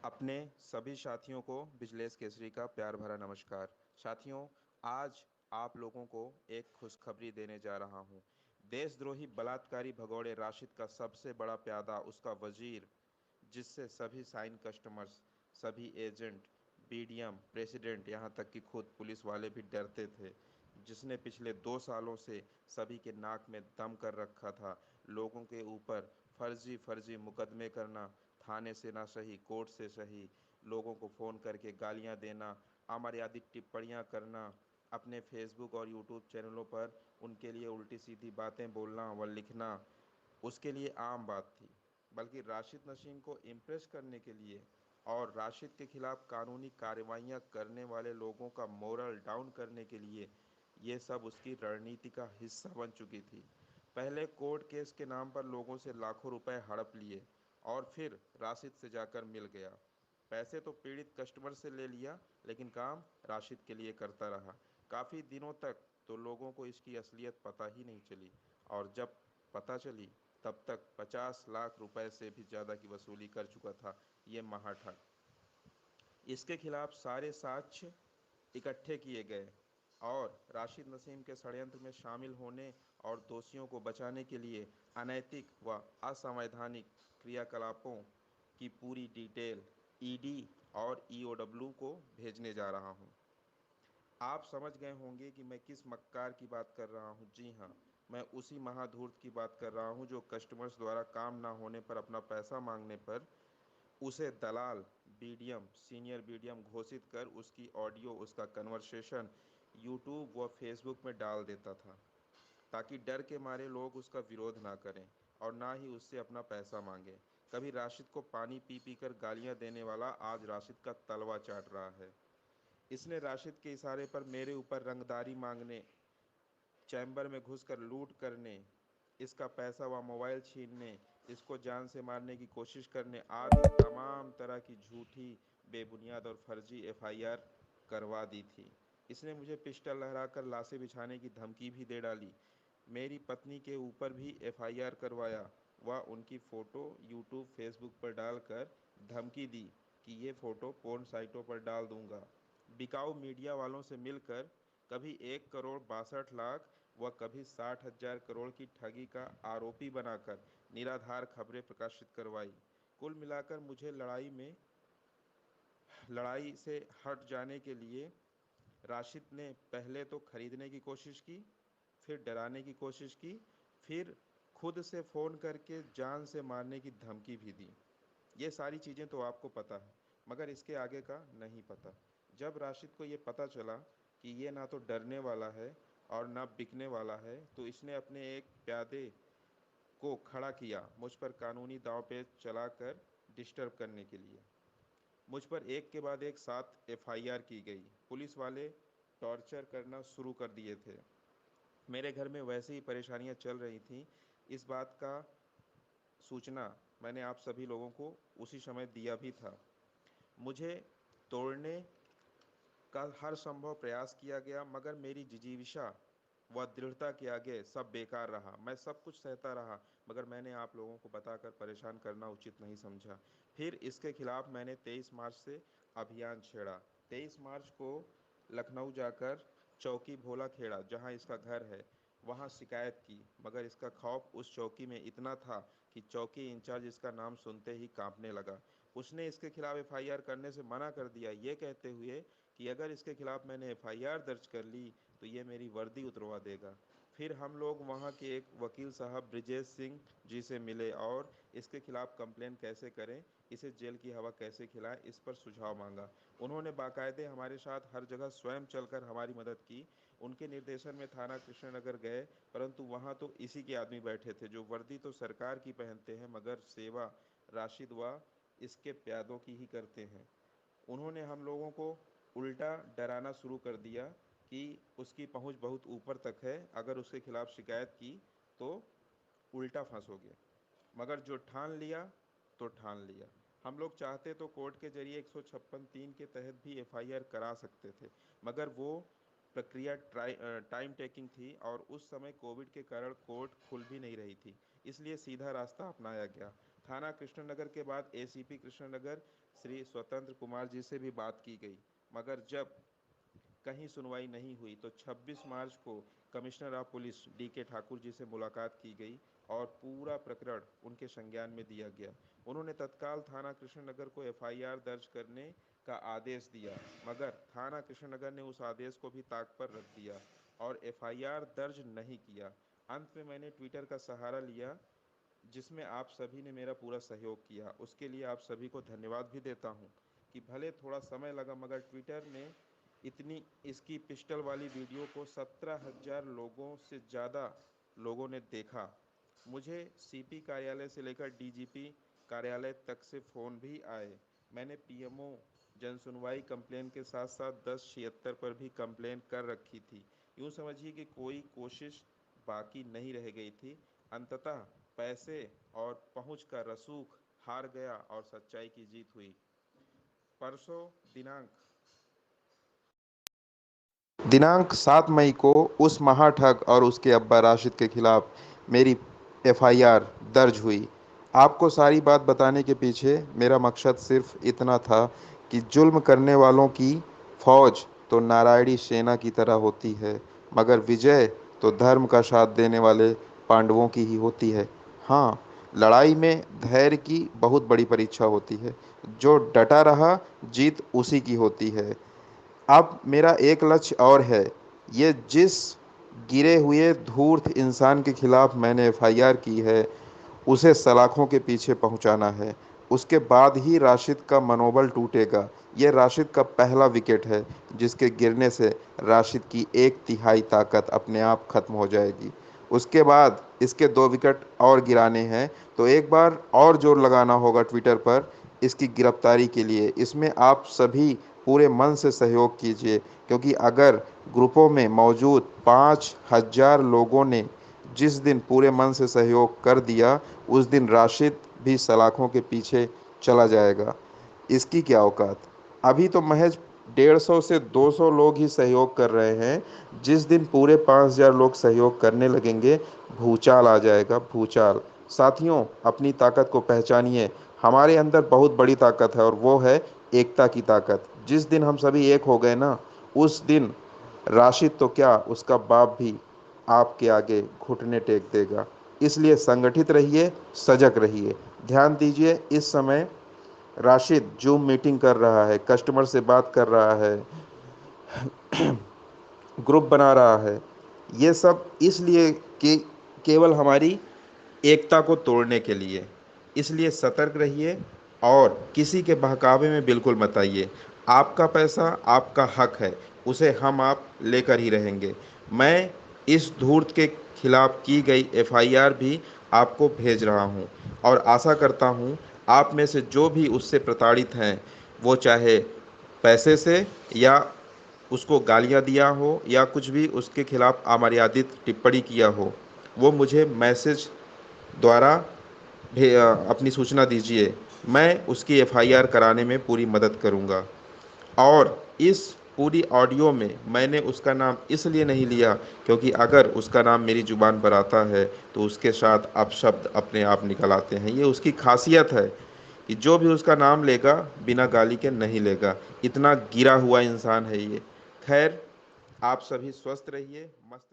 अपने सभी साथियों को बिजलेस केसरी का प्यार भरा नमस्कार। साथियों, आज आप लोगों को एक खुशखबरी देने जा रहा हूं। देशद्रोही बलात्कारी भगोड़े राशिद का सबसे बड़ा प्यादा उसका वजीर, जिससे सभी साइन कस्टमर्स, सभी एजेंट, बीडीएम, प्रेसिडेंट, यहाँ तक कि खुद पुलिस वाले भी डरते थे, जिसने पिछले 2 सालों से सभी के नाक में दम कर रखा था, लोगों के ऊपर फर्जी फर्जी मुकदमे करना, थाने से ना सही कोर्ट से सही, लोगों को फ़ोन करके गालियां देना, अमर्यादित टिप्पणियां करना, अपने फेसबुक और यूट्यूब चैनलों पर उनके लिए उल्टी सीधी बातें बोलना व लिखना उसके लिए आम बात थी। बल्कि राशिद नशीम को इम्प्रेस करने के लिए और राशिद के खिलाफ कानूनी कार्रवाइयां करने वाले लोगों का मोरल डाउन करने के लिए ये सब उसकी रणनीति का हिस्सा बन चुकी थी। पहले कोर्ट केस के नाम पर लोगों से लाखों रुपए हड़प लिए और फिर राशिद से जाकर मिल गया। पैसे तो पीड़ित कस्टमर से ले लिया, लेकिन काम राशिद के लिए करता रहा। काफ़ी दिनों तक तो लोगों को इसकी असलियत पता ही नहीं चली, और जब पता चली तब तक 50 लाख रुपए से भी ज़्यादा की वसूली कर चुका था ये महाठग। इसके खिलाफ सारे साक्ष्य इकट्ठे किए गए और राशिद नसीम के षड्यंत्र में शामिल होने और दोषियों को बचाने के लिए अनैतिक व असंवैधानिक क्रियाकलापों की पूरी डिटेल ईडी और ईओडब्ल्यू को भेजने जा रहा हूं। आप समझ गए होंगे कि मैं किस मक्कार की बात कर रहा हूं। जी हाँ, मैं उसी महाधूर्त की बात कर रहा हूं जो कस्टमर्स द्वारा काम ना होने पर अपना पैसा मांगने पर उसे दलाल, बीडीएम, सीनियर बीडीएम घोषित कर उसकी ऑडियो, उसका कन्वर्सेशन यूट्यूब व फेसबुक में डाल देता था, ताकि डर के मारे लोग उसका विरोध ना करें और ना ही उससे अपना पैसा मांगे। कभी राशिद को पानी पी पी कर गालियां देने वाला आज राशिद का तलवा चाट रहा है। इसने राशिद के इशारे पर मेरे ऊपर रंगदारी मांगने, चैम्बर में घुसकर लूट करने, इसका पैसा व मोबाइल छीनने, इसको जान से मारने की कोशिश करने आदि तमाम तरह की झूठी, बेबुनियाद और फर्जी एफआईआर करवा दी थी। इसने मुझे पिस्टल लहराकर लाशें बिछाने की धमकी भी दे डाली। मेरी पत्नी के ऊपर भी एफआईआर करवाया व उनकी फ़ोटो यूट्यूब फेसबुक पर डालकर धमकी दी कि ये फ़ोटो पोर्न साइटों पर डाल दूंगा। बिकाऊ मीडिया वालों से मिलकर कभी 1 करोड़ 62 लाख व कभी 60,000 करोड़ की ठगी का आरोपी बनाकर निराधार खबरें प्रकाशित करवाई। कुल मिलाकर मुझे लड़ाई से हट जाने के लिए राशिद ने पहले तो खरीदने की कोशिश की, फिर डराने की कोशिश की, फिर खुद से फ़ोन करके जान से मारने की धमकी भी दी। ये सारी चीज़ें तो आपको पता है, मगर इसके आगे का नहीं पता। जब राशिद को ये पता चला कि ये ना तो डरने वाला है और ना बिकने वाला है, तो इसने अपने एक प्यादे को खड़ा किया मुझ पर कानूनी दांवपेच चलाकर डिस्टर्ब करने के लिए। मुझ पर एक के बाद एक 7 एफआईआर की गई। पुलिस वाले टॉर्चर करना शुरू कर दिए थे। मेरे घर में वैसे ही परेशानियां चल रही थीं। इस बात का सूचना मैंने आप सभी लोगों को उसी समय दिया भी था। मुझे तोड़ने का हर संभव प्रयास किया गया, मगर मेरी जिजीविषा व दृढ़ता के आगे सब बेकार रहा। मैं सब कुछ सहता रहा, मगर मैंने आप लोगों को बताकर परेशान करना उचित नहीं समझा। फिर इसके खिलाफ मैंने 23 मार्च से अभियान छेड़ा। 23 मार्च को लखनऊ जाकर चौकी भोला खेड़ा, जहां इसका घर है, वहां शिकायत की, मगर इसका खौफ उस चौकी में इतना था कि चौकी इंचार्ज इसका नाम सुनते ही कांपने लगा। उसने इसके खिलाफ एफआईआर करने से मना कर दिया, ये कहते हुए कि अगर इसके खिलाफ मैंने एफआईआर दर्ज कर ली तो ये मेरी वर्दी उतरवा देगा। फिर हम लोग वहाँ के एक वकील साहब ब्रिजेश सिंह जी से मिले और इसके खिलाफ कंप्लेन कैसे करें, इसे जेल की हवा कैसे खिलाएं, इस पर सुझाव मांगा। उन्होंने बाकायदे हमारे साथ हर जगह स्वयं चलकर हमारी मदद की। उनके निर्देशन में थाना कृष्णनगर गए, परंतु वहाँ तो इसी के आदमी बैठे थे जो वर्दी तो सरकार की पहनते हैं, मगर सेवा राशिद व इसके प्यादों की ही करते हैं। उन्होंने हम लोगों को उल्टा डराना शुरू कर दिया कि उसकी पहुंच बहुत ऊपर तक है, अगर उसके खिलाफ शिकायत की तो उल्टा फंसोगे। मगर जो ठान लिया तो ठान लिया। हम लोग चाहते तो कोर्ट के जरिए 156(3) के तहत भी एफआईआर करा सकते थे, मगर वो प्रक्रिया टाइम टेकिंग थी और उस समय कोविड के कारण कोर्ट खुल भी नहीं रही थी, इसलिए सीधा रास्ता अपनाया गया। थाना कृष्णनगर के बाद एसीपी कृष्णनगर श्री स्वतंत्र कुमार जी से भी बात की गई, मगर जब कहीं सुनवाई नहीं हुई तो 26 मार्च को कमिश्नर ऑफ पुलिस डी के ठाकुर जी से मुलाकात की गई और पूरा प्रकरण उनके संज्ञान में दिया गया। उन्होंने तत्काल थाना कृष्णनगर को एफआईआर दर्ज करने का आदेश दिया, मगर थाना कृष्णनगर ने उस आदेश को भी ताक पर रख दिया और एफआईआर दर्ज नहीं किया। अंत में मैंने ट्विटर का सहारा लिया, जिसमें आप सभी ने मेरा पूरा सहयोग किया। उसके लिए आप सभी को धन्यवाद भी देता हूं कि भले थोड़ा समय लगा, मगर ट्विटर ने इतनी इसकी पिस्टल वाली वीडियो को 17,000 लोगों से ज़्यादा लोगों ने देखा। मुझे सीपी कार्यालय से लेकर डीजीपी कार्यालय तक से फ़ोन भी आए। मैंने पीएमओ जन सुनवाई कंप्लेन के साथ साथ 1076 पर भी कंप्लेन कर रखी थी। यूँ समझिए कि कोई कोशिश बाकी नहीं रह गई थी। अंततः पैसे और पहुंच का रसूख हार गया और सच्चाई की जीत हुई। परसों दिनांक 7 मई को उस महाठग और उसके अब्बा राशिद के खिलाफ मेरी एफआईआर दर्ज हुई। आपको सारी बात बताने के पीछे मेरा मकसद सिर्फ इतना था कि जुल्म करने वालों की फौज तो नारायणी सेना की तरह होती है, मगर विजय तो धर्म का साथ देने वाले पांडवों की ही होती है। हाँ, लड़ाई में धैर्य की बहुत बड़ी परीक्षा होती है। जो डटा रहा, जीत उसी की होती है। अब मेरा एक लक्ष्य और है। ये जिस गिरे हुए धूर्त इंसान के खिलाफ मैंने एफआईआर की है, उसे सलाखों के पीछे पहुंचाना है। उसके बाद ही राशिद का मनोबल टूटेगा। ये राशिद का पहला विकेट है, जिसके गिरने से राशिद की 1/3 ताकत अपने आप खत्म हो जाएगी। उसके बाद इसके 2 विकेट और गिराने हैं, तो एक बार और जोर लगाना होगा ट्विटर पर इसकी गिरफ्तारी के लिए। इसमें आप सभी पूरे मन से सहयोग कीजिए, क्योंकि अगर ग्रुपों में मौजूद 5,000 लोगों ने जिस दिन पूरे मन से सहयोग कर दिया, उस दिन राशिद भी सलाखों के पीछे चला जाएगा। इसकी क्या औकात। अभी तो महज 150 से 200 लोग ही सहयोग कर रहे हैं। जिस दिन पूरे 5,000 लोग सहयोग करने लगेंगे, भूचाल आ जाएगा, भूचाल। साथियों, अपनी ताकत को पहचानिए। हमारे अंदर बहुत बड़ी ताकत है और वो है एकता की ताकत। जिस दिन हम सभी एक हो गए ना, उस दिन राशिद तो क्या, उसका बाप भी आपके आगे घुटने टेक देगा। इसलिए संगठित रहिए, सजग रहिए। ध्यान दीजिए, इस समय राशिद जूम मीटिंग कर रहा है, कस्टमर से बात कर रहा है, ग्रुप बना रहा है। ये सब इसलिए कि केवल हमारी एकता को तोड़ने के लिए। इसलिए सतर्क रहिए और किसी के बहकावे में बिल्कुल मत आइए। आपका पैसा आपका हक है, उसे हम आप लेकर ही रहेंगे। मैं इस धूर्त के खिलाफ की गई एफआईआर भी आपको भेज रहा हूं और आशा करता हूं आप में से जो भी उससे प्रताड़ित हैं, वो चाहे पैसे से या उसको गालियां दिया हो या कुछ भी उसके खिलाफ अमर्यादित टिप्पणी किया हो, वो मुझे मैसेज द्वारा अपनी सूचना दीजिए। मैं उसकी एफआईआर कराने में पूरी मदद करूंगा। और इस पूरी ऑडियो में मैंने उसका नाम इसलिए नहीं लिया क्योंकि अगर उसका नाम मेरी ज़ुबान पर आता है तो उसके साथ अपशब्द अपने आप निकल आते हैं। ये उसकी खासियत है कि जो भी उसका नाम लेगा बिना गाली के नहीं लेगा। इतना गिरा हुआ इंसान है ये। खैर, आप सभी स्वस्थ रहिए, मस्त